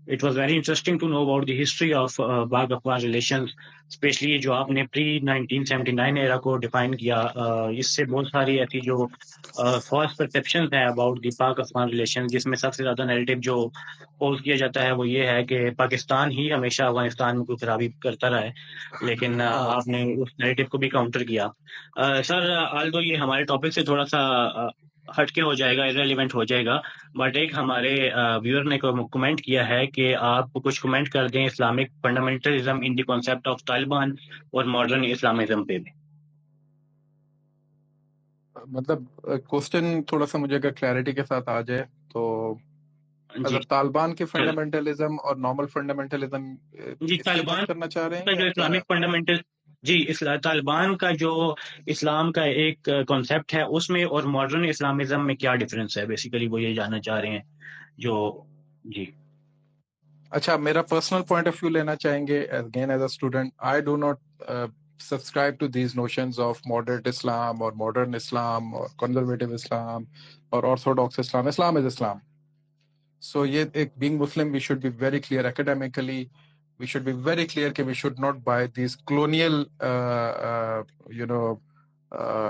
It was very interesting to know about the history of Pak-Afghan relations, especially جو آپ نے پری 1979 ایرا کو define کیا. اس سے بہت ساری ایسی جو فالس پرسیپشنز ہیں اباؤٹ دی پاک-افغان ریلیشن، جس میں سب سے زیادہ نیریٹو جو پوز کیا جاتا ہے وہ یہ ہے کہ پاکستان ہی ہمیشہ افغانستان میں کوئی خرابی کرتا رہا ہے، لیکن آپ نے اس نیریٹو کو بھی کاؤنٹر کیا. سر آلدو یہ ہمارے ٹاپک سے تھوڑا سا ہٹ کے ہو جائے گا، irrelevant ہو جائے گا، بٹ ایک ہمارے ویور نے کمنٹ کیا ہے کہ آپ کچھ کمنٹ کر دیں Islamic fundamentalism in the concept of Taliban اور ماڈرن اسلامزم پہ بھی. مطلب کوسچن تھوڑا سا مجھے اگر کلیئرٹی کے ساتھ آ جائے تو جی اگر طالبان کے فنڈامنٹلزم اور نارمل فنڈامنٹلزم جی اس کی طالبان بات کرنا چاہ رہے کا ہیں جو یا اسلامک فنڈامنٹل، جی طالبان کا جو اسلام کا ایک کانسیپٹ ہے اس میں اور ماڈرن اسلامزم میں کیا ڈفرینس ہے، بیسیکلی وہ یہ جاننا چاہ رہے ہیں جو. جی اچھا میرا پرسنل پوائنٹ آف ویو لینا چاہیں گے again as a student. I do not subscribe to these notions of moderate Islam or modern Islam or conservative Islam or orthodox Islam. Islam is Islam. So being Muslim, we should be very clear academically. We should be very clear that we should not buy these colonial,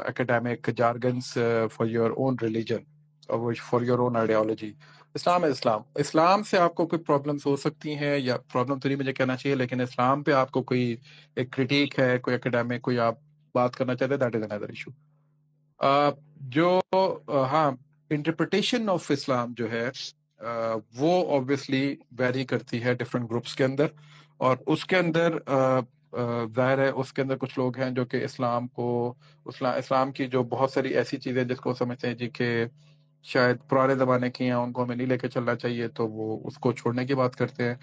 academic jargons for your own religion or for your own ideology. اسلام ہے اسلام. اسلام سے آپ کو کوئی problems ہو سکتی ہیں یا problem تو نہیں مجھے کہنا چاہیے، لیکن اسلام پہ آپ کو کوئی ایک کریٹیک ہے، کوئی اکیڈیمک کوئی آپ بات کرنا چاہتے ہیں، دیٹ از اندر ایشو. جو ہاں انٹرپریٹیشن آف اسلام جو ہے وہ آبویسلی ویری کرتی ہے ڈفرینٹ گروپس کے اندر، اور اس کے اندر ظاہر ہے اس کے اندر کچھ لوگ ہیں جو کہ اسلام کی جو بہت ساری ایسی چیزیں جس کو سمجھتے ہیں جی کہ شاید پرانے زمانے کی ہیں، ان کو ہمیں نہیں لے کے چلنا چاہیے، تو وہ اس کو چھوڑنے کی بات کرتے ہیں.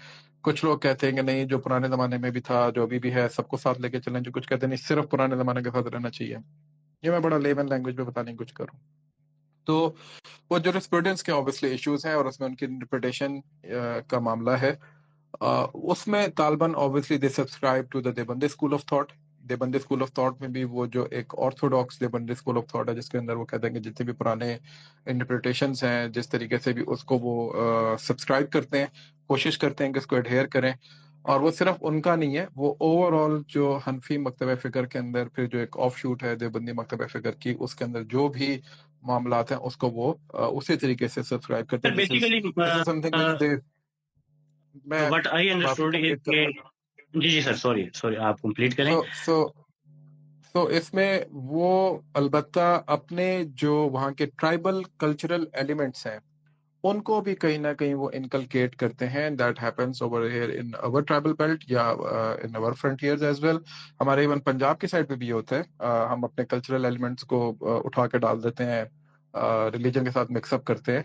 کچھ لوگ کہتے ہیں کہ نہیں، جو پرانے زمانے میں بھی تھا جو ابھی بھی ہے سب کو ساتھ لے کے چلیں. جو کچھ کہتے ہیں نہیں، صرف پرانے زمانے کے ساتھ رہنا چاہیے. یہ میں بڑا لیمن لینگویج میں بتانے کی کچھ کروں تو وہ جو اسٹوڈنٹس کے obviously ایشوز ہیں اور اس میں ان کی انٹرپریٹیشن کا معاملہ ہے. اس میں Taliban obviously they subscribe to the Deobandi school of thought. Deobandi school of thought میں بھی وہ جو ایک orthodox Deobandi school of thought ہے، جس کے اندر وہ کہتے ہیں کہ جتنے بھی پرانے انٹرپریٹیشنس ہیں جس طریقے سے بھی اس کو وہ سبسکرائب کرتے ہیں، کوشش کرتے ہیں کہ اس کو ایڈہیئر کریں. اور وہ صرف ان کا نہیں ہے، وہ اوور آل جو حنفی مکتبہ فکر کے اندر پھر جو ایک آف شوٹ ہے دیوبندی مکتبہ فکر کی، اس کے اندر جو بھی معاملات ہیں اس کو وہ اسی طریقے سے سبسکرائب کرتے ہیں. بیسیکلی میں وٹ آئی بات انڈرسٹوڈ کمپلیٹ کر رہا ہوں. جی سر سوری آپ کمپلیٹ کریں. سو اس میں وہ البتہ اپنے جو وہاں کے ٹرائبل کلچرل ایلیمنٹس ہیں ان کو بھی کہیں نہ کہیں وہ انکلکیٹ کرتے ہیں. دیٹ ہیپنس اوور ہیئر ان اور ٹرائبل بیلٹ یا ان اور فرنٹیئرز ایز ویل. ہمارے ایون پنجاب کی سائڈ پہ بھی یہ ہوتا ہے، ہم اپنے کلچرل ایلیمنٹس کو اٹھا کے ڈال دیتے ہیں، ریلیجن کے ساتھ مکس اپ کرتے ہیں،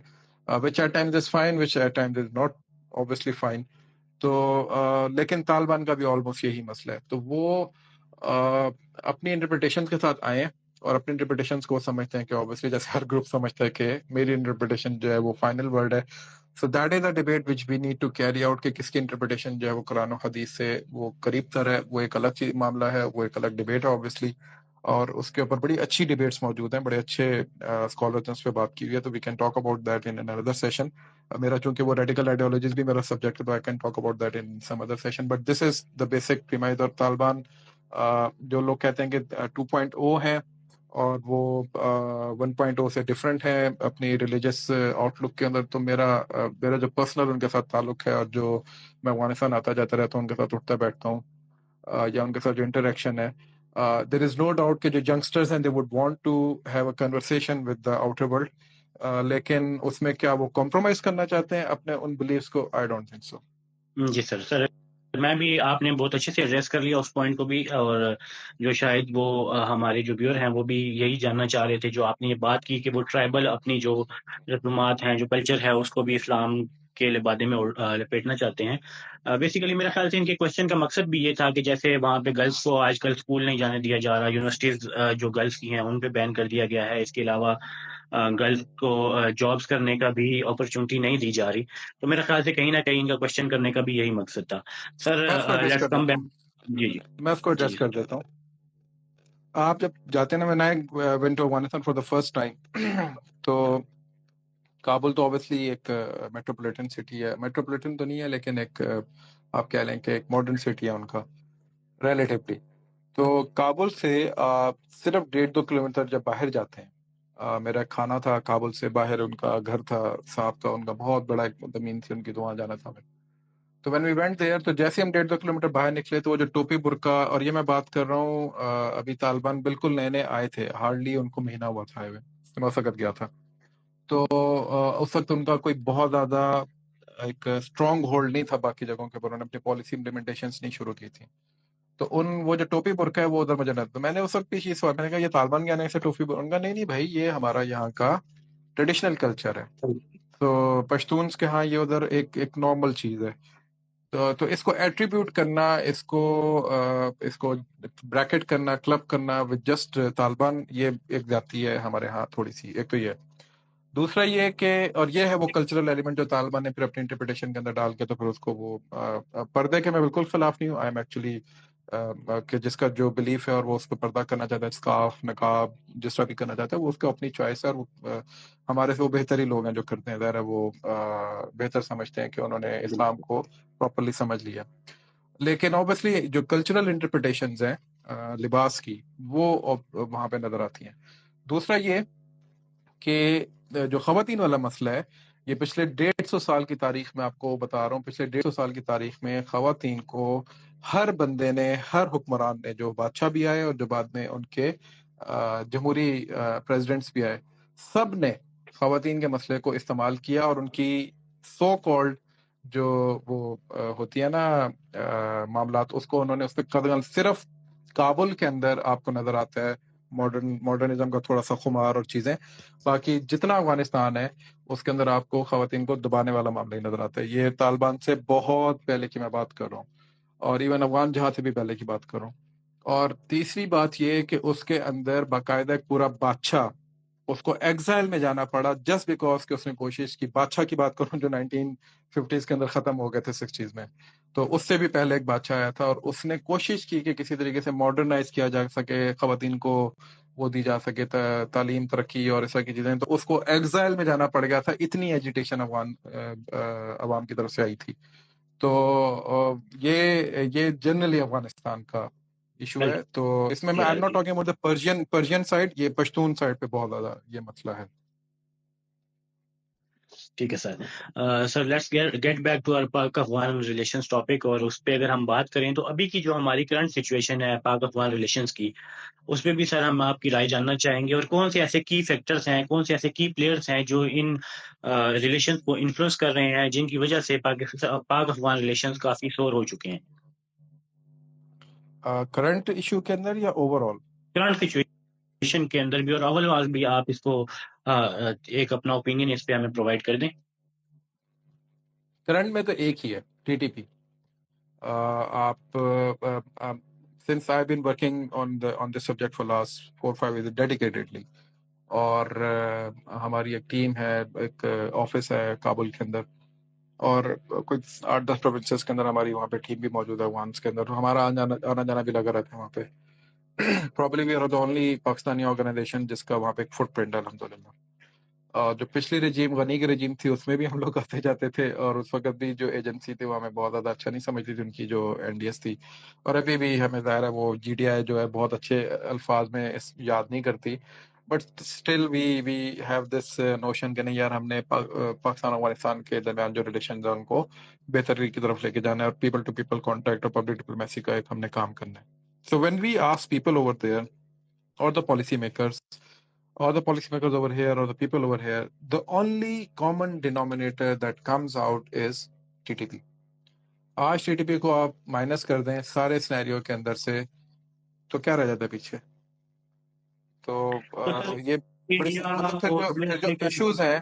which at times is fine, which at times is not obviously fine. تو لیکن طالبان کا بھی آلموسٹ یہی مسئلہ ہے. تو وہ اپنی انٹرپریٹیشن کے ساتھ آئے ہیں اور اپنی انٹرپریٹیشنس کو سمجھتے ہیں کہ obviously جیسے ہر گروپ سمجھتا ہے کہ میری انٹرپریٹیشن جو ہے وہ فائنل ورڈ ہے. So that is a debate which we need to carry out کہ کس کی انٹرپریٹیشن جو ہے وہ قرآن و حدیث سے وہ قریب تر ہے. وہ ایک الگ چیز معاملہ ہے، وہ ایک الگ ڈیبیٹ ہے obviously، اور اس کے اوپر بڑی اچھی ڈیبیٹس موجود ہیں، بڑے اچھے اسکالرز نے اس پہ بات کی ہوئی ہے. تو we can talk about that in another session. میرا چونکہ وہ ریڈیکل آئیڈیالوجیز بھی میرا سبجیکٹ ہے، تو I can talk about that in some other session. But this is the basic premise. اور طالبان جو لوگ کہتے ہیں کہ 2.0 ہے اور وہ 1.0 سے ڈفرینٹ ہے اپنی ریلیجس آؤٹ لک کے اندر، تو میرا جو پرسنل ان کے ساتھ تعلق ہے اور جو میں افغانستان آتا جاتا رہتا ہوں، ان کے ساتھ اٹھتا بیٹھتا ہوں یا ان کے ساتھ جو انٹریکشن ہے، دیر از نو ڈاؤٹ کہ جو ینگسٹرز ہیں they would want to have a conversation with the outer world, لیکن اس میں کیا وہ کمپرومائز کرنا چاہتے ہیں اپنے ان بلیفس کو؟ I don't think so. جی سر میں بھی، آپ نے بہت اچھے سے ایڈریس کر لیا اس پوائنٹ کو بھی، اور جو شاید وہ ہمارے جو ویور ہیں وہ بھی یہی جاننا چاہ رہے تھے جو آپ نے یہ بات کی کہ وہ ٹرائبل اپنی جو رسومات ہیں، جو کلچر ہے، اس کو بھی اسلام کے لبادے میں لپیٹنا چاہتے ہیں. بیسیکلی میرا خیال سے ان کے کوشچن کا مقصد بھی یہ تھا کہ جیسے وہاں پہ گرلس کو آج کل اسکول نہیں جانے دیا جا رہا، یونیورسٹیز جو گرلس کی ہیں ان پہ بین کر دیا گیا ہے، اس کے علاوہ گرلس کو جابس کرنے کا بھی اپرچونٹی نہیں دی جا رہی. تو میرا خیال سے کہیں نہ کہیں ان کا کوشچن کرنے کا بھی یہی مقصد تھا. سر لیٹس کم بیک. جی میں اس کو ایڈریس کر دیتا ہوں. آپ جب جاتے ہیں نا، when I went to Afghanistan for the first time تو کابل تو اوبیسلی ایک میٹروپولیٹن سٹی ہے، میٹروپولیٹن تو نہیں ہے لیکن ایک آپ کہہ لیں کہ ایک ماڈرن سٹی ہے ان کا ریلیٹیولی. تو کابل سے آپ صرف 1.5-2 کلومیٹر جب باہر جاتے ہیں، میرا کھانا تھا کابل سے باہر، ان کا گھر تھا صاحب کا، ان کا بہت بڑا ایک زمین تھی ان کی، تو وہاں جانا تھا ہمیں. تو وین وی وینٹ دیئر، تو جیسے ہم 1.5-2 کلومیٹر باہر نکلے تو وہ جو ٹوپی برقع، اور یہ میں بات کر رہا ہوں ابھی طالبان بالکل نئے نئے آئے تھے، ہارڈلی ان کو مہینہ ہوا تھا آئے ہوئے، میں اس وقت گیا تھا. تو اس وقت ان کا کوئی بہت زیادہ ایک اسٹرانگ ہولڈ نہیں تھا باقی جگہوں کے اوپر، انہوں نے اپنی پالیسی امپلیمنٹیشنز نہیں شروع کی تھی. تو وہ جو ٹوپی برقع ہے وہ ادھر مجھے نہیں، تو میں نے اس وقت بھی چیز سوچا، میں نے کہا یہ طالبان کے آنے سے ٹوپی برقع، ان کا نہیں بھائی یہ ہمارا یہاں کا ٹریڈیشنل کلچر ہے. تو پشتونس کے ہاں یہ ادھر ایک نارمل چیز ہے. تو اس کو ایٹریبیوٹ کرنا، اس کو بریکٹ کرنا، کلب کرنا وتھ جسٹ طالبان، یہ ایک جاتی ہے ہمارے ہاں تھوڑی سی. ایک تو یہ دوسرا یہ کہ، اور یہ ہے وہ کلچرل ایلیمنٹ جو طالبان نے پھر اپنی انٹرپریٹیشن کے اندر ڈال کے تو پھر اس کو وہ پردے کے میں بالکل خلاف نہیں ہوں. آئی ایم ایکچولی کہ جس کا جو بلیف ہے اور وہ اس پہ پردہ کرنا چاہتا ہے، اسکارف نقاب جس طرح بھی کرنا چاہتا ہے، وہ اس کو اپنی چوائس ہے. اور ہمارے سے وہ بہتر ہی لوگ ہیں جو کرتے ہیں، ظاہر ہے وہ بہتر سمجھتے ہیں کہ انہوں نے اسلام کو پراپرلی سمجھ لیا. لیکن اوبیسلی جو کلچرل انٹرپریٹیشنز ہیں لباس کی، وہ وہاں پہ نظر آتی ہیں. دوسرا یہ کہ جو خواتین والا مسئلہ ہے، یہ پچھلے 150 سال کی تاریخ میں آپ کو بتا رہا ہوں، پچھلے 150 سال کی تاریخ میں خواتین کو ہر بندے نے، ہر حکمران نے، جو بادشاہ بھی آئے اور جو بعد میں ان کے جمہوری پریزیڈنٹس بھی آئے، سب نے خواتین کے مسئلے کو استعمال کیا اور ان کی سو کالڈ جو وہ ہوتی ہے نا معاملات، اس کو انہوں نے اس پہ قدغن. صرف کابل کے اندر آپ کو نظر آتا ہے ماڈرنزم کا تھوڑا سا خمار اور چیزیں، باقی جتنا افغانستان ہے اس کے اندر آپ کو خواتین کو دبانے والا معاملہ ہی نظر آتا ہے. یہ طالبان سے بہت پہلے کی میں بات کر رہا ہوں، اور ایون افغان جہاد سے بھی پہلے کی بات کر رہا ہوں. اور تیسری بات یہ کہ اس کے اندر باقاعدہ ایک پورا بادشاہ، اس کو ایگزائل میں جانا پڑا جسٹ بیکاز کہ اس نے کوشش کی. بادشاہ کی بات کروں جو 1950s کے اندر ختم ہو گئے تھے 60s میں، تو اس سے بھی پہلے ایک بادشاہ آیا تھا اور اس نے کوشش کی کہ کسی طریقے سے ماڈرنائز کیا جا سکے، خواتین کو وہ دی جا سکے تعلیم، ترقی اور اس طرح کی چیزیں. تو اس کو ایگزائل میں جانا پڑ گیا تھا، اتنی ایجیٹیشن عوام کی طرف سے آئی تھی. تو یہ جنرلی افغانستان کا ایشو ہے. تو اس میں آئی am not talking about the Persian side, یہ پشتون سائڈ پہ بہت زیادہ یہ مسئلہ ہے. ٹھیک ہے سر. سر let's get back to Pak Afghan relations topic, اور اس پہ اگر ہم بات کریں تو ابھی کی جو ہماری کرنٹ سچویشن ہے پاک افغان ریلیشنز کی، اس پہ بھی سر ہم آپ کی رائے جاننا چاہیں گے، اور کون سے ایسے کی فیکٹرز ہیں، کون سے ایسے کی پلیئرز ہیں جو ان ریلیشنز کو انفلوئنس کر رہے ہیں، جن کی وجہ سے پاک افغان ریلیشنز کافی سور ہو چکے ہیں کرنٹ ایشو کے اندر یا اوور آل؟ کرنٹ سچویشن کے اندر بھی، اور اوور بھی آپ اس کو ایک اپنا اوپینین اس پہ ہمیں پرووائڈ کر دیں. کرنٹ میں تو ایک ہی ہے، ٹی ٹی پی. آپ since I've been working on this subject for last 4-5 years dedicatedly، اور ہماری ایک ٹیم ہے، ایک آفس ہے کابل کے اندر، اور کچھ 8-10 پروونسز کے اندر ہماری وہاں پہ ٹیم بھی موجود ہے وانس کے اندر. ہمارا آنا جانا بھی لگا رہتا ہے وہاں پہ. probably we are the only Pakistani organization جس کا وہاں پہ ایک فٹ پرنٹ ہے الحمدللہ. جو پچھلی رجیم غنی کی رجیم تھی اس میں بھی ہم لوگ آتے جاتے تھے، اور اس وقت بھی جو ایجنسی تھی وہ ہمیں بہت زیادہ اچھا نہیں سمجھتی تھی، ان کی جو این ڈی ایس تھی. اور ابھی بھی ہمیں ظاہر ہے وہ جی ڈی آئی جو ہے بہت اچھے الفاظ میں یاد نہیں کرتی، but still we have this notion کہ نہیں یار، ہم نے پاکستان افغانستان کے درمیان جو ریلیشنز ہیں ان کو بہتری کی طرف لے کے جانا ہے، اور پیپل ٹو پیپل کانٹیکٹ اور پبلک ڈپلومیسی کا ایک ہم نے کام کرنا ہے. So when we ask people over there اور the policymakers or the policymakers over here or the people over here, the only common denominator that comes out is TTP. آج ٹی ٹی پی کو آپ مائنس کر دیں سارے scenario کے اندر سے تو کیا رہ جاتا ہے پیچھے؟ تو یہ بڑی مطلب پھر جو ایشوز ہیں،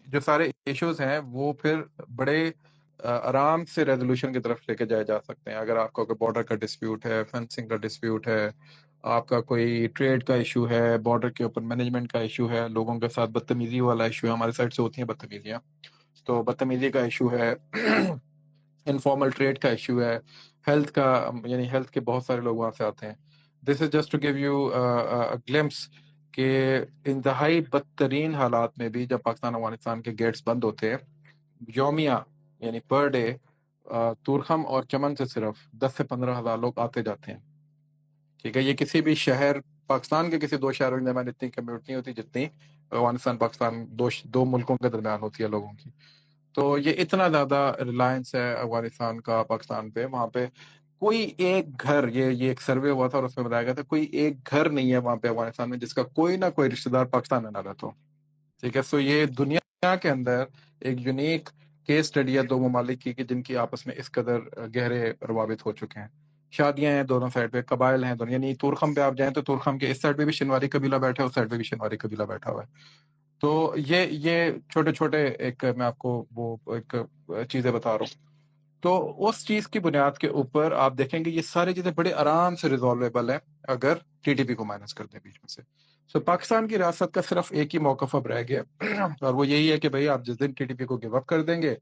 جو سارے ایشوز ہیں وہ پھر بڑے آرام سے ریزولوشن کی طرف لے کے جائے جا سکتے ہیں. اگر آپ کا کوئی بارڈر کا ڈسپیوٹ ہے، فینسنگ کا ڈسپیوٹ ہے، آپ کا کوئی ٹریڈ کا ایشو ہے، بارڈر کے اوپر مینجمنٹ کا ایشو ہے، لوگوں کے ساتھ بدتمیزی والا ایشو ہے، ہماری سائڈ سے ہوتی ہیں بدتمیزیاں، تو بدتمیزی کا ایشو ہے، انفارمل ٹریڈ کا ایشو ہے، ہیلتھ کا، یعنی ہیلتھ کے بہت سارے لوگ وہاں سے آتے ہیں. This is just to give you glimpse کہ انتہائی بدترین حالات میں بھی جب پاکستان افغانستان کے گیٹس بند ہوتے ہیں، یومیہ یعنی پر ڈے تورخم اور چمن سے صرف 10 سے 15 ہزار لوگ آتے جاتے ہیں. ٹھیک ہے، یہ کسی بھی شہر پاکستان کے کسی دو شہروں کے درمیان اتنی کمیوٹ نہیں ہوتی جتنی افغانستان پاکستان دو ملکوں کے درمیان ہوتی ہے لوگوں کی. تو یہ اتنا زیادہ ریلائنس ہے افغانستان کا پاکستان پہ. وہاں پہ کوئی ایک گھر، یہ ایک سروے ہوا تھا اور اس میں بتایا گیا تھا کوئی ایک گھر نہیں ہے وہاں پہ افغانستان میں جس کا کوئی نہ کوئی رشتہ دار پاکستان میں نہ رہتا ہو. ٹھیک ہے، سو یہ دنیا کے اندر ایک یونیک کیس اسٹڈی ہے دو ممالک کی کہ جن کی آپس میں اس قدر گہرے روابط ہو چکے ہیں. شادیاں ہیں دونوں سائڈ پہ، قبائل ہیں دونوں، یعنی تورخم پہ آپ جائیں تو تورخم کے اس سائڈ پہ بھی شنواری قبیلہ بیٹھا ہے، اس سائڈ پہ بھی شنواری قبیلہ بیٹھا ہوا ہے. تو یہ چھوٹے چھوٹے ایک میں آپ کو وہ ایک چیزیں بتا رہا ہوں. تو اس چیز کی بنیاد کے اوپر آپ دیکھیں گے یہ ساری چیزیں بڑے آرام سے ریزالویبل ہیں اگر ٹی ٹی پی کو مائنس کر دیں بیچ میں سے. سو پاکستان کی ریاست کا صرف ایک ہی موقف اب رہ گیا اور وہ یہی ہے کہ بھئی آپ جس دن ٹی ٹی پی کو گیو اپ کر دیں گے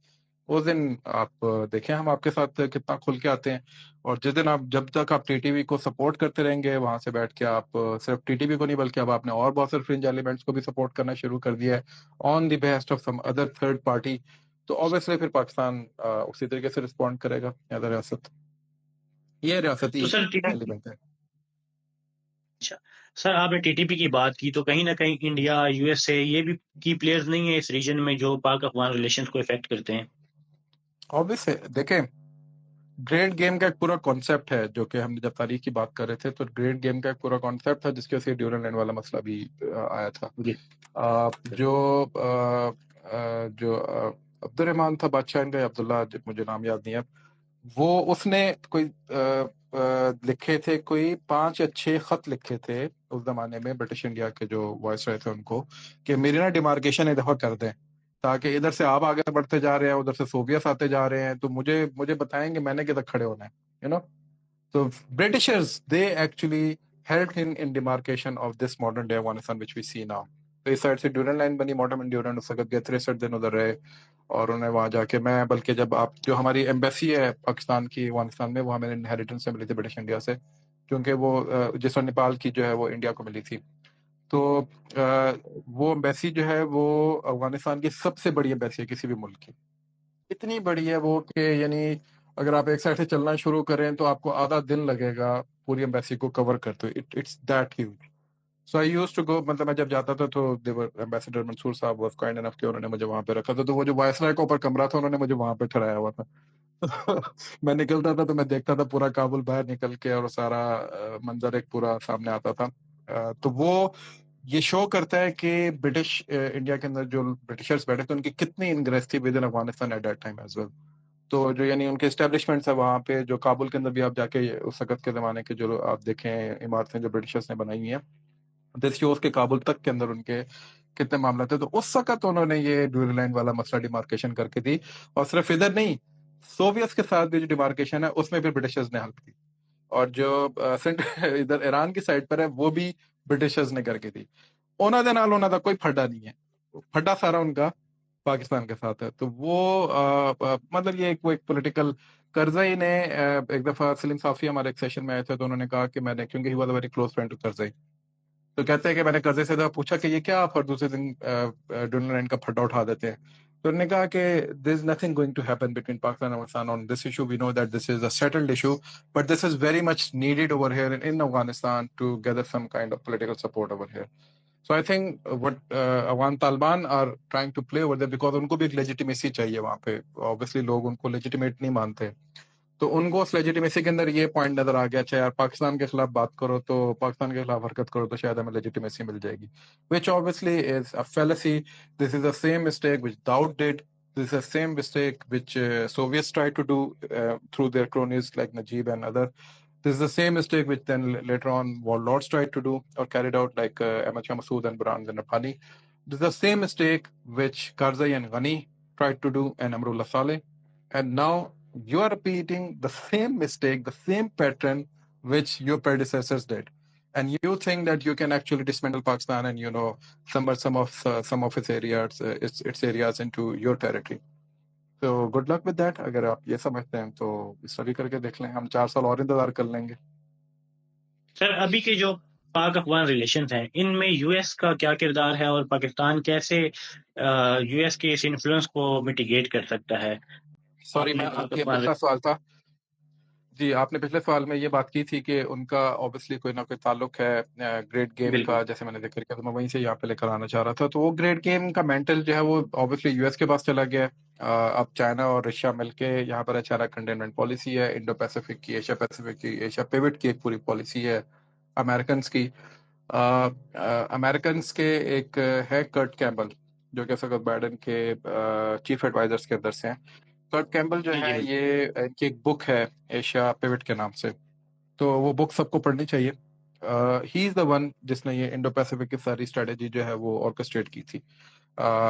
اس دن آپ دیکھیں ہم آپ کے ساتھ کتنا کھل کے آتے ہیں. اور جس دن جب تک آپ ٹی ٹی پی کو سپورٹ کرتے رہیں گے وہاں سے بیٹھ کے، آپ صرف ٹی ٹی پی کو نہیں بلکہ اب آپ نے اور بہت سارے فرنج ایلیمنٹس کو بھی سپورٹ کرنا شروع کر دیا ہے on the behest of some other third party, تو obviously پھر پاکستان اسی طریقے سے رسپونڈ کرے گا ایز اے ریاست. یہ ریاستی تو سر ایلیمنٹ ہے. اچھا سر، آپ نے ٹی ٹی پی کی بات کی تو کہیں نہ کہیں انڈیا، یو ایس اے یہ بھی کی پلیئرز نہیں ہیں اس ریجن میں جو پاک افغان ریلیشنز کو افیکٹ کرتے ہیں؟ obviously دیکھیں گریٹ گیم کا ایک پورا کانسیپٹ ہے جو کہ ہم نے جب تاریخ کی بات کر رہے تھے تو گریٹ گیم کا ایک پورا کانسیپٹ تھا جس کی وجہ سے ڈیورن لینڈ والا مسئلہ بھی آیا تھا. جی جو عبد الرحمان تھا بادشاہ ان کا، عبداللہ مجھے نام یاد نہیں ہے، وہ اس نے کوئی لکھے تھے، کوئی 5 یا 6 خط لکھے تھے اس زمانے میں برٹش انڈیا کے جو وائس رائے تھے ان کو کہ میری نا ڈیمارکیشن ایک دفعہ کر دیں، تاکہ ادھر سے آپ آگے بڑھتے جا رہے ہیں ادھر سے سوویتس آتے جا رہے ہیں تو مجھے بتائیں گے میں نے کدھر کھڑے ہونا ہے، you know. So Britishers, they actually helped in demarcation of this modern day Afghanistan which we see now. تو اس سائڈ سے ڈیورن لائن بنی، ماڈرن ڈیورن اس وقت گئے 63 دن ادھر رہے اور انہیں وہاں جا کے میں بلکہ جب آپ جو ہماری ایمبیسی ہے پاکستان کی افغانستان میں وہ ہمیں انہیریٹنس سے ملی تھی برٹش انڈیا سے، کیونکہ وہ جس اور نیپال کی جو ہے وہ انڈیا کو ملی تھی. تو وہ ایمبیسی جو ہے وہ افغانستان کی سب سے بڑی ایمبیسی ہے کسی بھی ملک کی. اتنی بڑی ہے وہ کہ یعنی اگر آپ ایک سائڈ سے چلنا شروع کریں تو آپ کو آدھا دن لگے گا پوری ایمبیسی کو کور کرتے ہوئے. It's that huge. So I use to go, مطلب میں جب جاتا تھا تو ایمبیسڈر منصور صاحب واز کائنڈ انف کہ انہوں نے مجھے وہاں پہ رکھا تھا. تو وہ جو وائس رائے کے اوپر کمرہ تھا انہوں نے مجھے وہاں پہ ٹھہرایا ہوا تھا. میں نکلتا تھا تو میں دیکھتا تھا پورا کابل باہر نکل کے اور سارا منظر ایک پورا سامنے آتا تھا. تو وہ یہ شو کرتا ہے کہ برٹش انڈیا کے اندر جو برٹشرز بیٹھے تھے ان کی کتنی انگریس تھی with in Afghanistan at that time as well. تو جو یعنی ان کے اسٹیبلشمنٹس ہیں وہاں پہ، جو کابل کے اندر بھی آپ جا کے اس وقت کے زمانے کے جو آپ دیکھیں عمارتیں جو برٹشرز نے بنائی ہوئی ہیں، دس شوز کے کابل تک کے اندر ان کے کتنے معاملات تھے. تو اس وقت انہوں نے یہ ڈیورن لائن والا مسئلہ ڈیمارکیشن کر کے دی. اور صرف ادھر نہیں، سوویتس کے ساتھ بھی جو ڈیمارکیشن ہے اس میں بھی برٹشرز نے ہیلپ کی. اور جو ادھر ایران کی سائڈ پر ہے وہ بھی برٹشرز نے کر کے دی. انہوں دے نال انہوں دا کوئی پھڈا نہیں ہے، پھڈا سارا ان کا پاکستان کے ساتھ ہے. تو وہ مطلب یہ ایک پولیٹیکل کرزئی نے ایک دفعہ سلیم صافی ہمارے ایک سیشن میں آئے تھے تو انہوں نے کہا کہ میں نے، کیونکہ he was a very close friend to Karzai, تو کہتے ہیں کہ میں نے کرزئی سے پوچھا کہ یہ کیا آپ ہر دوسرے دن ڈونلڈ لینڈ کا پھڈا اٹھا دیتے ہیں. تو انہوں نے کہا کہ there is nothing going to happen between Pakistan اور Afghanistan on this issue. We know that this is a settled issue but this is very much needed over here in Afghanistan to gather some kind of political support over here. So I think what Afghan Taliban are trying to play over there because ان کو بھی ایک legitimacy چاہیے وہاں پہ. Obviously لوگ ان کو legitimate نہیں مانتے، تو ان کو اس لیجیٹیمیسی کے اندر یہ پوائنٹ نظر آ گیا اچھا یار پاکستان کے خلاف بات کرو تو پاکستان کے خلاف حرکت کرو تو شاید ہمیں لیجیٹیمیسی مل جائے گی. which obviously is a fallacy. This is the same mistake which Daud did. This is the same mistake which Soviets tried to do through their cronies like Najib and other. This is the same mistake which then later on warlords tried to do or carried out like Ahmad Shah Massoud and Burhan Rabbani. This is the same mistake which Karzai and Ghani tried to do and Amrullah Saleh. And now you are repeating the same mistake, the same pattern which your predecessors did. And you think that you can actually dismantle Pakistan and some of its areas into your territory. So good luck with that. اگر آپ یہ سمجھتے ہیں تو اس طرح کر کے دیکھ لیں، ہم 4 سال اور انتظار کر لیں گے. سر ابھی کے جو پاک افغان ریلیشنز ہیں، ان میں یو ایس کا کیا کردار ہے اور پاکستان کیسے یو ایس کے اس انفلوئنس کو میٹیگیٹ کر سکتا ہے؟ سوری، میں پاک یہ افغان پچھلا سوال تھا جی، آپ نے پچھلے سوال میں یہ بات کی تھی کہ ان کا اوبیسلی کوئی نہ کوئی تعلق ہے گریٹ گیم بالکل کا، جیسے میں نے ذکر کیا، تو میں وہیں سے یہاں پہ لے کر آنا چاہ رہا تھا. تو وہ گریٹ گیم کا مینٹل جو ہے وہ اوبیسلی یو ایس کے پاس چلا گیا ہے. اب چائنا اور رشیا مل کے یہاں پر چائنا کنٹینمنٹ پالیسی ہے، انڈو پیسفک کی، ایشیا پیسفک کی، ایشیا پیوٹ کی ایک پوری پالیسی ہے امریکنس کی. امریکنس کے ایک ہے کرٹ کیمبل، جو کہ اس وقت بائیڈن کے چیف ایڈوائزرس کے اندر سے ہیں. کرٹ کیمبل جو جی ہے بالکل. یہ ان کی ایک بک ہے ایشیا پیوٹ کے نام سے، تو وہ بک سب کو پڑھنی چاہیے. ہی از دا ون جس نے یہ انڈو پیسفک کی ساری اسٹریٹجی جو ہے وہ آرکسٹریٹ کی تھی.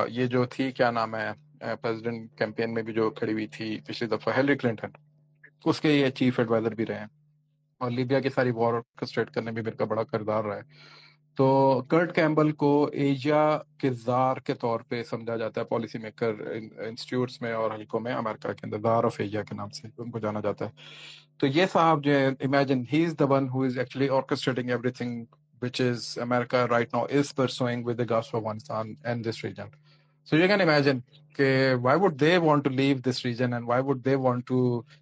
یہ جو تھی کیا نام ہے پریزیڈنٹ کیمپین میں بھی جو کھڑی ہوئی تھی پچھلی دفعہ، ہیلری کلنٹن، اس کے یہ چیف ایڈوائزر بھی رہے ہیں، اور لیبیا کی ساری وار آرکسٹریٹ کرنے میں بھی ان کا بڑا کردار رہا ہے. تو کرٹ کیمبل کو ایشیا کے زار کے طور پہ سمجھا جاتا ہے پالیسی میکر انسٹیٹیوٹس میں اور حلقوں میں، امریکہ کے اندر زار آف ایشیا کے نام سے ان کو جانا جاتا ہے. تو یہ صاحب جو ہے، imagine he is the one who is actually orchestrating everything which is America right now is pursuing with regards to Afghanistan and this region. So you can imagine کہ why would they want to leave this region and why would they want to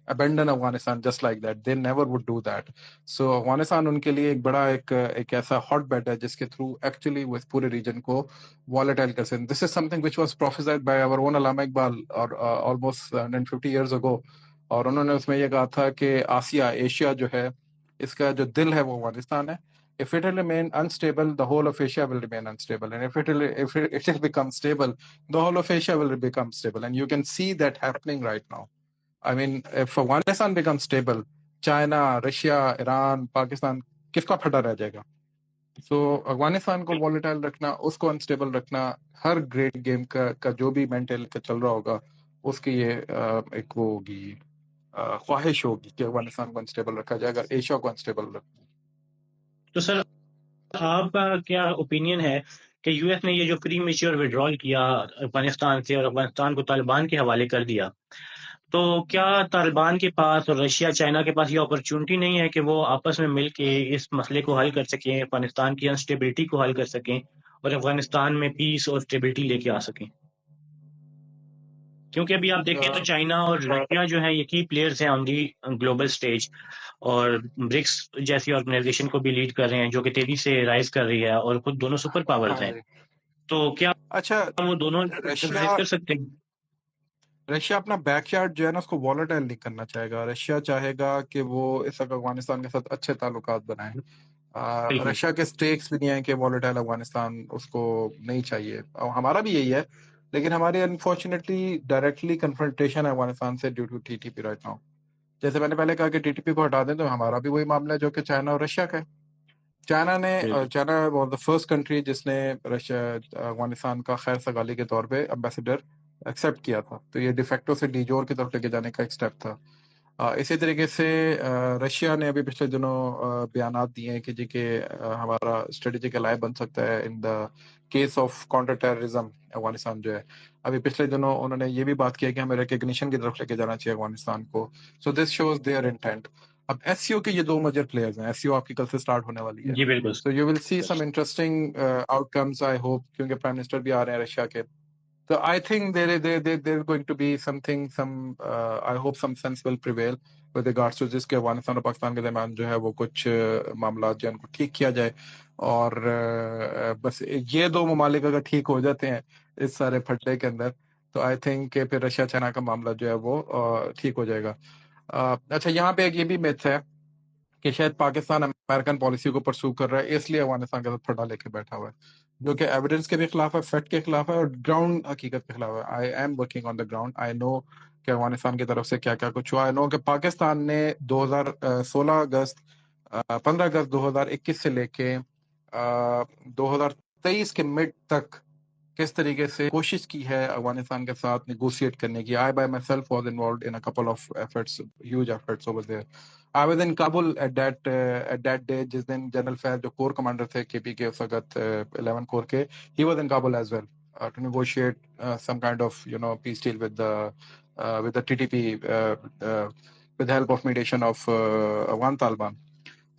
abandon Afghanistan just like that? They never would do that. So Afghanistan ان کے لیے ایک بڑا ایک ایسا hot bed ہے جس کے تھرو ایکچولی وہ اس پورے ریجن کو volatile کر سکتے. This is something which was prophesied by our own Allama Iqbal or almost 150 years ago. اور انہوں نے اس میں یہ کہا تھا کہ آسیا، ایشیا جو ہے، اس کا جو دل ہے وہ افغانستان ہے. If it will remain unstable, the whole of Asia will remain unstable. And if it will become stable, the whole of Asia will become stable. And you can see that happening right now. I mean, if Afghanistan becomes stable, China, Russia, Iran, Pakistan, کس کا پھٹا رہ جائے گا؟ سو افغانستان کو volatile رکھنا، اس کو unstable رکھنا، ہر great game کا جو بھی مینٹل کا چل رہا ہوگا، اس کی یہ ایک وہ ہوگی، خواہش ہوگی کہ افغانستان کو انسٹیبل رکھا جائے، اگر ایشیا کو انسٹیبل رکھنا. تو سر آپ کا کیا اوپینین ہے کہ یو ایس نے یہ جو پری میچور وڈرال کیا افغانستان سے اور افغانستان کو طالبان کے حوالے کر دیا، تو کیا طالبان کے پاس اور رشیا چائنا کے پاس یہ اپرچونٹی نہیں ہے کہ وہ آپس میں مل کے اس مسئلے کو حل کر سکیں، افغانستان کی انسٹیبلٹی کو حل کر سکیں اور افغانستان میں پیس اور اسٹیبلٹی لے کے آ سکیں؟ کیونکہ ابھی آپ دیکھیں تو چائنا اور رشیا جو ہے یہ کی پلیئرز ہیں آن دی گلوبل اسٹیج، اور برکس جیسی آرگنائزیشن کو بھی لیڈ کر رہے ہیں جو کہ تیزی سے رائز کر رہی ہے، اور خود دونوں سپر پاورز ہاں ہیں. جی. تو کیا اچھا، وہ دونوں رشیا کر سکتے ہیں؟ رشیا اپنا بیک یارڈ جو ہے نا اس کو volatile نہیں کرنا چاہے گا. رشیا چاہے گا کہ وہ اس وقت افغانستان کے ساتھ اچھے تعلقات بنائیں. بالکل رشیا کے سٹیکس بھی نہیں ہیں کہ volatile افغانستان اس کو نہیں چاہیے، اور ہمارا بھی یہی ہے، لیکن ہماری انفارچونیٹلی ڈائریکٹلی کنفرنٹیشن ہے افغانستان سے due to T T P right now. جیسے میں نے پہلے کہا کہ ٹی ٹی پی کو ہٹا دیں تو ہمارا بھی وہی معاملہ ہے جو کہ چائنا اور رشیا کا ہے. بالکل. China was the first country جس نے رشیا افغانستان کا خیر سگالی کے طور پہ امبیسڈر ایکسیپٹ کیا تھا، تو یہ ڈیفیکٹو سے ڈیجور کی طرف لے کے جانے کا ایک سٹیپ تھا. اسی طریقے سے رشیا نے ابھی پچھلے دنوں بیانات دیے ہیں کہ جی کہ ہمارا اسٹریٹجک الائی بن سکتا ہے in the case of counter terrorism. Afghanistan جو ہے ابھی پچھلے دنوں انہوں نے یہ بھی بات کی ہے کہ ہمیں ریکگنیشن کی طرف لے کے جانا چاہیے افغانستان کو. سو دس شوز دیئر انٹینٹ. اب ایس سی او کے یہ دو میجر پلیئرز ہیں. ایس سی او آپ کی کل سے اسٹارٹ ہونے والی ہے. جی بالکل. So you will see some interesting outcomes I hope, کیونکہ پرائم منسٹر بھی آ رہے ہیں رشیا کے. So I think there is going to be something, I hope some sense will prevail with regards to جس کے افغانستان اور پاکستان کے درمیان جو ہے وہ کچھ معاملات جو ہیں ان کو ٹھیک کیا جائے. اور بس یہ دو ممالک اگر ٹھیک ہو جاتے ہیں اس سارے پھٹے کے اندر، تو آئی تھنک کہ پھر رشیا چائنا کا معاملہ جو ہے وہ ٹھیک ہو جائے گا. اچھا، یہاں پہ ایک یہ بھی میتھ ہے کہ شاید پاکستان امریکن پالیسی کو پرسو کر رہا ہے، اس لیے افغانستان کے ساتھ پھٹا لے کے بیٹھا ہوا ہے، جو کہ ایویڈنس کے بھی خلاف ہے، فیکٹ کے خلاف ہے، اور گراؤنڈ حقیقت کے خلاف ہے. I am working on the ground. I know کہ افغانستان کی طرف سے کیا کیا کچھ ہوا. آئی نو کہ پاکستان نے 15 اگست 2021 سے لے کے 2023 کے مڈ تک کس طریقے سے کوشش کی ہے افغانستان کے ساتھ نیگوشیٹ کرنے کی. I by myself was involved in couple of efforts, huge efforts over there. I was in Kabul at that day, جس دن جنرل فیض جو کور کمانڈر تھے کے پی کے اس وقت 11 کور کے، he was in Kabul as well to negotiate some kind of peace deal with the TTP with the help of mediation of Afghan Taliban.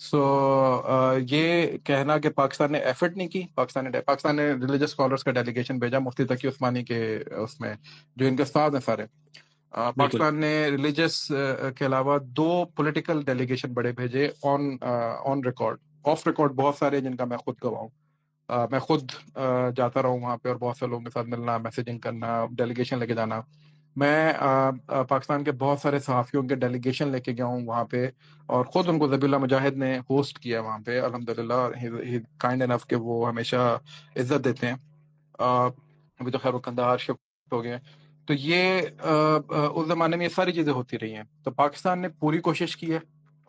سو یہ کہنا کہ پاکستان نے ایفرٹ نہیں کی، پاکستان نے ریلیجس اسکالرس کا ڈیلیگیشن بھیجا مفتی تقی عثمانی کے اس میں، جو ان کے استاد ہیں سارے. بالکل پاکستان نے ریلیجس کے علاوہ 2 پولیٹیکل ڈیلیگیشن بڑے بھیجے آن ریکارڈ. آف ریکارڈ بہت سارے جن کا میں خود گواہ ہوں. میں خود جاتا رہا ہوں وہاں پہ اور بہت سے لوگوں کے ساتھ ملنا، میسیجنگ کرنا، ڈیلیگیشن لے کے جانا. میں پاکستان کے بہت سارے صحافیوں کے ڈیلیگیشن لے کے گیا ہوں وہاں پہ، اور خود ان کو ذبیح اللہ مجاہد نے ہوسٹ کیا وہاں پہ الحمدللہ. کائنڈ انف کہ وہ ہمیشہ عزت دیتے ہیں. ابھی تو خیر وہ کندہار شفٹ ہو گئے. تو یہ اس زمانے میں یہ ساری چیزیں ہوتی رہی ہیں. تو پاکستان نے پوری کوشش کی ہے،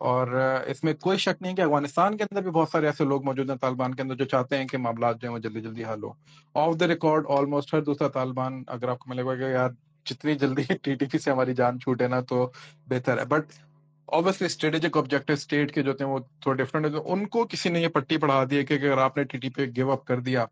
اور اس میں کوئی شک نہیں کہ افغانستان کے اندر بھی بہت سارے ایسے لوگ موجود ہیں طالبان کے اندر جو چاہتے ہیں کہ معاملات جو ہیں وہ جلدی جلدی حل ہو. آف دا ریکارڈ آلموسٹ ہر دوسرا طالبان، اگر آپ کو ملے گا کہ یار جتنی جلدی ٹی ٹی پی سے ہماری جان چھوٹے نا تو بہتر ہے. But obviously strategic objective state کے جو ہوتے ہیں وہ تھوڑے ڈفرینٹ ہوتے ہیں. ان کو کسی نے یہ پٹی پڑھا دی ہے کہ اگر آپ نے ٹی ٹی پی گیو اپ کر دیا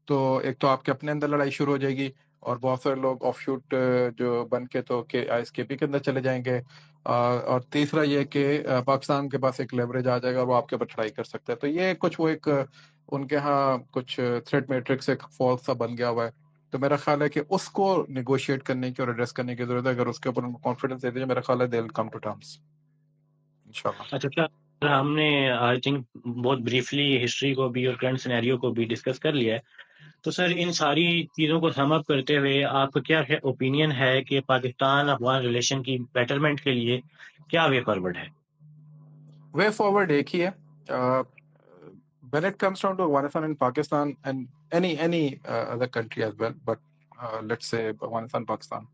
تو ایک تو آپ کے اپنے اندر لڑائی شروع ہو جائے گی، اور بہت سارے لوگ آف شوٹ جو بن کے تو آئی ایس کے پی کے اندر چلے جائیں گے. اور تیسرا یہ کہ پاکستان کے پاس ایک لیوریج آ جائے گا اور وہ آپ کے اوپر چڑھائی کر سکتا ہے. تو یہ کچھ وہ ایک ان کے ہاں کچھ تھریٹ میٹرکس ایک فالس سا بن گیا ہوا ہے. تو میرا خیال ہے کہ اس کو نیگوشیٹ کرنے کی اور ایڈریس کرنے کی ضرورت ہے. اگر اس کے اوپر ان کو کانفیڈنس دے دیجیے، میرا خیال ہے دے ول کم ٹو ٹرمس انشاءاللہ. اچھا سر، ہم نے آئی تھنک بہت بریفلی ہسٹری کو بھی اور کرنٹ سینیریو کو بھی ڈسکس کر لیا ہے. تو سر ان ساری چیزوں کو سم اپ کرتے ہوئے آپ کا کیا اوپینین ہے کہ پاکستان افغان ریلیشن کی بیٹرمنٹ کے لیے کیا وے فارورڈ ہے؟ وے فارورڈ ایک ہی ہے. when it comes down to Afghanistan and Pakistan and any other country as well, but let's say Afghanistan, Pakistan.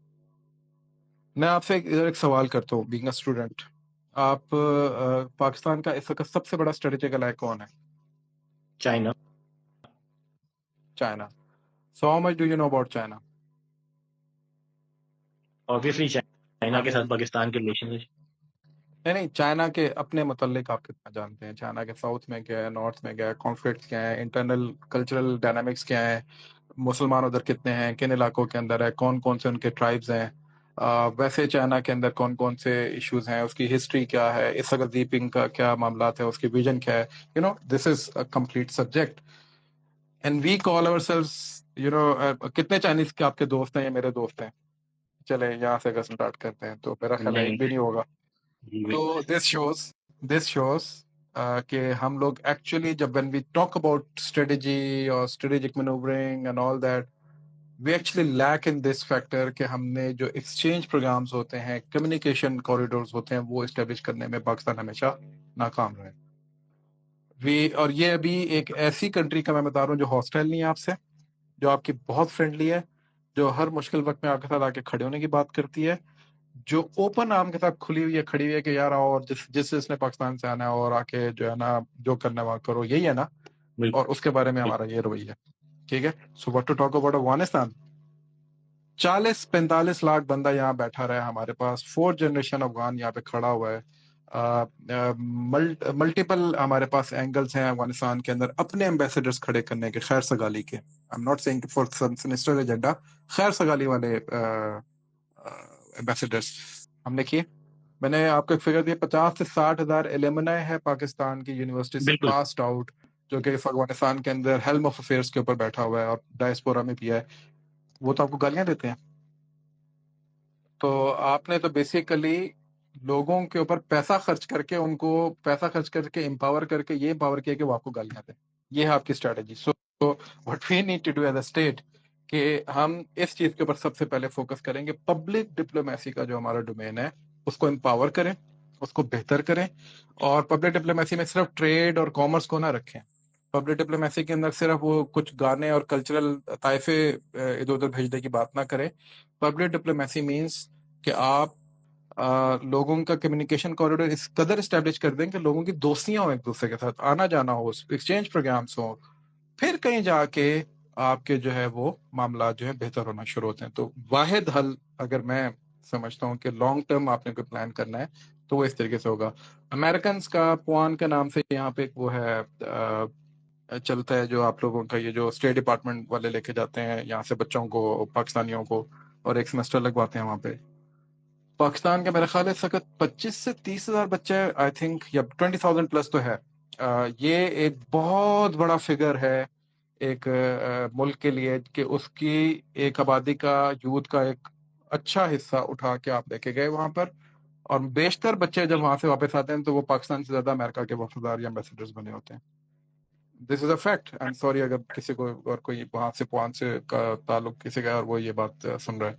میں آپ سے ایک سوال کرتا ہوں بینگ اے اسٹوڈنٹ. آپ پاکستان کا اس وقت سب سے بڑا اسٹریٹجک الائے کون ہے؟ China. China. So how much do you know about China? Obviously China آئی کے مین ساتھ پاکستان کے ریلیشن. نہیں، چائنا کے اپنے متعلق آپ کتنا جانتے ہیں؟ چائنا کے ساؤتھ میں کیا ہے، نارتھ میں کیا ہے، کانفلکٹس کیا ہیں، انٹرنل کلچرل ڈائنامکس کیا ہیں، مسلمان ادھر کتنے ہیں، کن علاقوں کے اندر ہے، کون کون سے ان کے ٹرائبز ہیں، ویسے چائنا کے اندر کون کون سے ایشوز ہیں، اس کی ہسٹری کیا ہے، اس وقت دیپنگ کا کیا معاملات ہے، اس کی ویژن کیا ہے. This is a complete subject and we call ourselves کتنے چائنیز کے آپ کے دوست ہیں یا میرے دوست ہیں؟ چلے یہاں سے اگر اسٹارٹ کرتے ہیں تو میرا خیال ہے ایک نہیں. بھی نہیں ہوگا. تو دس شوز کہ ہم لوگ ایکچولی جب when we talk about strategy اور strategic manoeuvring and all that, we actually lack in this factor کہ ہم نے جو ایکسچینج پروگرامز ہوتے ہیں، کمیونیکیشن کوریڈورز ہوتے ہیں، وہ اسٹیبلش کرنے میں پاکستان ہمیشہ ناکام رہے. اور یہ ابھی ایک ایسی کنٹری کا میں بتا رہا ہوں جو ہاسٹائل نہیں ہے آپ سے، جو آپ کی بہت فرینڈلی ہے، جو ہر مشکل وقت میں آپ کے ساتھ آ کے کھڑے ہونے کی بات کرتی ہے، جو اوپن آرم کے ساتھ کھلی ہوئی ہے، کھڑی ہوئی ہے کہ یار آؤ، اور جس نے پاکستان سے آنا ہے اور آ کے جو ہے نا جو کرنا ہے وہاں کرو، یہی ہے نا. اور اس کے بارے میں ہمارا یہ رویہ ہے. ٹھیک ہے. So what to talk about Afghanistan. 40-45 lakh بندہ یہاں بیٹھا رہا ہے ہمارے پاس. 4 جنریشن افغان یہاں پہ کھڑا ہوا ہے. ملٹیپل ہمارے پاس اینگلس ہیں افغانستان کے اندر اپنے ایمبیسڈرز کھڑے کرنے کے، خیر سگالی کے. I'm not saying for some sinister agenda، خیر سگالی والے ایمبیسڈرز ہم نے کیے. میں نے آپ کو ایک فگر دیا، 50 سے 60 ہزار ایلیمنائی ہے پاکستان کی یونیورسٹی سے بالکل. پاسڈ آؤٹ، جو کہ افغانستان کے اندر ہیلم آف افیئرس کے اوپر بیٹھا ہوا ہے اور ڈائسپورا میں بھی ہے. وہ تو آپ کو گالیاں دیتے ہیں. تو آپ نے تو بیسیکلی لوگوں کے اوپر پیسہ خرچ کر کے، ان کو پیسہ خرچ کر کے امپاور کر کے یہ امپاور کیا کہ وہ آپ کو گالیاں دیں. یہ ہے آپ کی strategy. So what we need to do as a state کہ ہم اس چیز کے اوپر سب سے پہلے فوکس کریں گے. پبلک ڈپلومیسی کا جو ہمارا ڈومین ہے اس کو امپاور کریں، اس کو بہتر کریں. اور پبلک ڈپلومیسی میں صرف ٹریڈ اور کامرس کو نہ رکھیں. پبلک ڈپلومیسی کے اندر صرف وہ کچھ گانے اور کلچرل طائفے ادھر ادھر بھیجنے کی بات نہ کریں. پبلک ڈپلومیسی مینس کہ آپ لوگوں کا کمیونیکیشن کوریڈور اس قدر اسٹیبلش کر دیں کہ لوگوں کی دوستیاں ہوں، ایک دوسرے کے ساتھ آنا جانا ہو، ایکسچینج پروگرامس ہوں. پھر کہیں جا کے آپ کے جو ہے وہ معاملات جو ہے بہتر ہونا شروع ہوتے ہیں. تو واحد حل اگر میں سمجھتا ہوں کہ لانگ ٹرم آپ نے کوئی پلان کرنا ہے تو وہ اس طریقے سے ہوگا. امریکنز کا پوان کے نام سے یہاں پہ ایک وہ ہے چلتا ہے، جو آپ لوگوں کا یہ جو اسٹیٹ ڈپارٹمنٹ والے لے کے جاتے ہیں یہاں سے بچوں کو، پاکستانیوں کو، اور ایک سیمسٹر لگواتے ہیں وہاں پہ. پاکستان کا میرا خیال ہے اس وقت 25 سے 30 ہزار بچے آئی تھنک، یا 20,000 پلس تو ہے یہ ایک بہت بڑا فگر ہے ایک ملک کے لیے کہ اس کی ایک آبادی کا یوتھ کا ایک اچھا حصہ اٹھا کے آپ لے کے گئے وہاں پر، اور بیشتر بچے جب وہاں سے واپس آتے ہیں تو وہ پاکستان سے زیادہ امریکہ کے وفادار یا ایمبیسڈرز بنے ہوتے ہیں. This is a fact. I am sorry اگر کسی کو اور کوئی وہاں سے پوان سے کا تعلق کسی کا اور وہ یہ بات سن رہا ہے،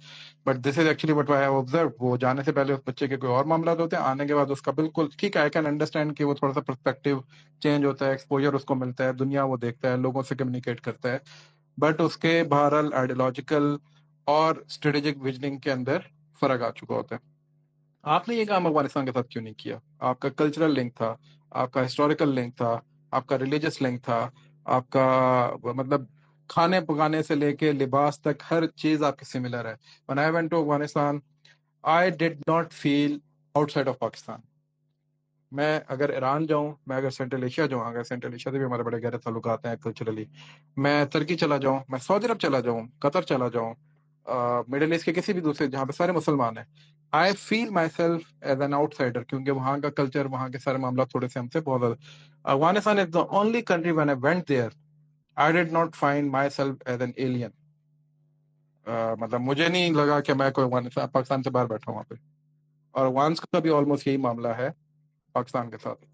but this is actually what I have observe. وہ جانے سے پہلے اس بچے کے کوئی اور معاملات ہوتے ہیں، آنے کے بعد اس کا بالکل ٹھیک ہے. آئی کین انڈرسٹینڈ کہ وہ تھوڑا سا پرسپیکٹو چینج ہوتا ہے، ایکسپوجر اس کو ملتا ہے، دنیا وہ دیکھتا ہے، لوگوں سے کمیونیکیٹ کرتا ہے، بٹ اس کے بہرحال آئیڈیولوجیکل اور اسٹریٹجک ویژننگ کے اندر فرق آ چکا ہوتا ہے. آپ نے یہ کام افغانستان کے ساتھ کیوں نہیں کیا؟ آپ کا کلچرل لنک تھا، آپ کا ہسٹوریکل لنک تھا، آپ کا ریلیجس لنک تھا، آپ کا مطلب کھانے پکانے سے لے کے لباس تک ہر چیز آپ کی سملر ہے. When I went to Afghanistan, I did not feel outside of Pakistan. میں اگر ایران جاؤں، میں اگر سینٹرل ایشیا جاؤں، اگر سینٹرل ایشیا سے بھی ہمارے بڑے گہرے تعلقات ہیں کلچرلی، میں ترکی چلا جاؤں، میں سعودی عرب چلا جاؤں، قطر چلا جاؤں، مڈل ایسٹ کے کسی بھی دوسرے جہاں پہ سارے مسلمان ہیں، I feel myself as an outsider, کیونکہ وہاں کا کلچر، وہاں کے سارے معاملات تھوڑے سے ہم سے بہت زیادہ. Afghanistan is the only country when I went there I did not find myself as an alien. مطلب مجھے نہیں لگا کہ میں کوئی افغانستان پاکستان سے باہر بیٹھا ہوں وہاں پہ. اور افغانس کا بھی آلموسٹ یہی معاملہ ہے پاکستان کے ساتھ.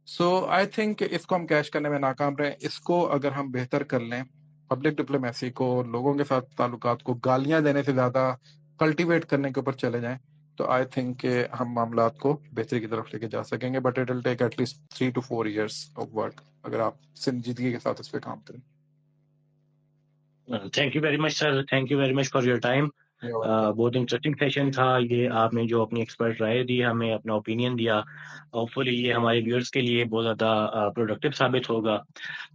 سو آئی تھنک اس کو ہم کیش کرنے میں ناکام رہے. اس کو اگر ہم بہتر کر لیں، پبلک ڈپلومیسی کو، لوگوں کے ساتھ تعلقات کو گالیاں دینے سے زیادہ کلٹیویٹ کرنے کے اوپر چلے جائیں، تو آئی تھنک کہ ہم معاملات کو بہتری کی طرف لے کے جا سکیں گے. But it will take at least 3 to 4 years of work اگر آپ سنجیدگی کے ساتھ اس پہ کام کریں. Thank you very much sir, thank you very much for your time. بہت انٹرسٹنگ سیشن تھا یہ. آپ نے جو اپنی ایکسپرٹ رائے دی، ہمیں اپنا اوپینین دیا، ہوپ فلی یہ ہمارے ویورز کے لیے بہت زیادہ پروڈکٹیو ثابت ہوگا.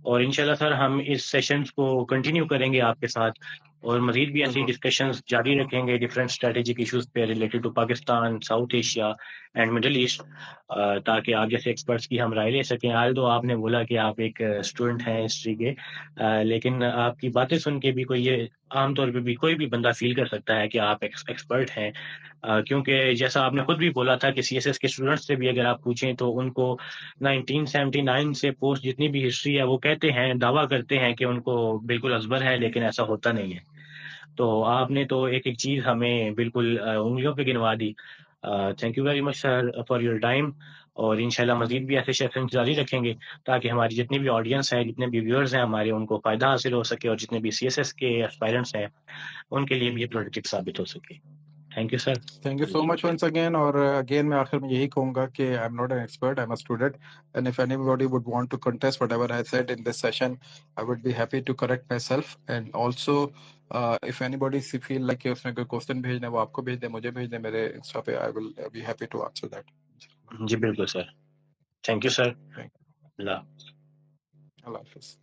اور انشاءاللہ سر ہم اس سیشنز کو کنٹینیو کریں گے آپ کے ساتھ، اور مزید بھی ایسی ڈسکشنز جاری رکھیں گے ڈفرینٹ اسٹریٹجک ایشوز پہ related to Pakistan, South Asia and Middle East, تاکہ آپ جیسے ایکسپرٹس کی ہم رائے لے سکیں. آلدو آپ نے بولا کہ آپ ایک اسٹوڈنٹ ہیں ہسٹری کے، لیکن آپ کی باتیں سن کے بھی کوئی یہ عام طور پہ بھی کوئی بھی بندہ فیل کر سکتا ہے کہ آپ ایکسپرٹ ہیں، کیونکہ جیسا آپ نے خود بھی بولا تھا کہ سی ایس ایس کے اسٹوڈنٹس سے بھی اگر آپ پوچھیں تو ان کو 1979 سے پوسٹ جتنی بھی ہسٹری ہے وہ کہتے ہیں، دعویٰ کرتے ہیں کہ ان کو بالکل ازبر ہے، لیکن ایسا ہوتا نہیں ہے. تو آپ نے تو ایک ایک چیز ہمیں بالکل انگلیوں پہ گنوا دی. Thank you very much sir for your time. اور انشاءاللہ مزید بھی ایسے سیشن جاری رکھیں گے تاکہ ہماری جتنی بھی آڈینس ہے، جتنے بھی ویورز ہیں ہمارے، ان کو فائدہ حاصل ہو سکے، اور جتنے بھی سی ایس ایس کے اسپائرنٹس ہیں ان کے لیے بھی یہ پروڈکٹ ثابت ہو سکے. Thank you sir. Thank you so much once again. اور اگین میں آخر میں یہی کہوں گا کہ I am not an expert, I am a student, and if anybody would want to contest whatever I said in this session, I would be happy to correct myself. And also if anybody feel like کہ اس نے کوئی question بھیجنا ہے، وہ آپ کو بھیج دیں، مجھے بھیج دیں میرے انسٹا پہ. I will be happy to answer that. جی بالکل sir. Thank you sir. Thank اللہ یو. اللہ حافظ.